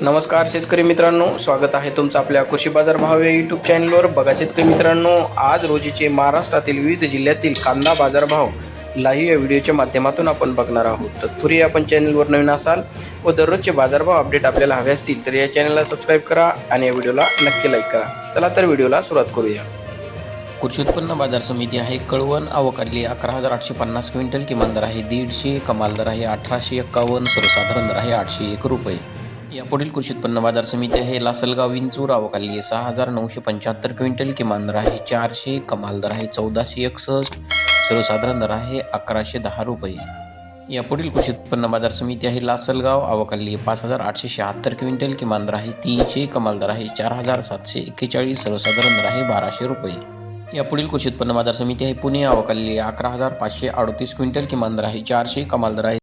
नमस्कार शेतकरी मित्रांनो, स्वागत आहे तुमचं आपल्या कृषी बाजार भाव या यूट्यूब चॅनलवर. बघा शेतकरी मित्रांनो, आज रोजीचे महाराष्ट्रातील विविध जिल्ह्यातील कांदा बाजारभाव लाईव्ह या व्हिडिओच्या माध्यमातून आपण बघणार आहोत. तत्पूर्वी आपण चॅनलवर नवीन असाल व दररोजचे बाजारभाव अपडेट आपल्याला हवे असतील तर या चॅनलला सबस्क्राईब करा आणि या व्हिडिओला नक्की लाईक करा. चला तर व्हिडिओला सुरुवात करूया. कृषी उत्पन्न बाजार समिती आहे कळवण. आवक आलेली 11,850 क्विंटल. किमान दर आहे 150, कमाल दर आहे 1851, सर्वसाधारण दर आहे 801 रुपये. यापुढील कृषी उत्पन्न बाजार समिती आहे लासलगाव विंचूर. आवक आलेली आहे 6,975 क्विंटल. किमान दर आहे 400, कमाल दर आहे 1461, सर्वसाधारण दर आहे 1110 रुपये. यापुढील कृषी उत्पन्न बाजार समिती आहे लासलगाव. आवक आलेली आहे 5,876 क्विंटल. किमान दर आहे 300, कमाल दर आहे 4,741, सर्वसाधारण दर आहे 1200 रुपये. यापुढील कृषी उत्पन्न बाजार समिती आहे पुणे. आवक आलेली आहे 11,538 क्विंटल. किमान दर आहे 400, कमाल दर आहे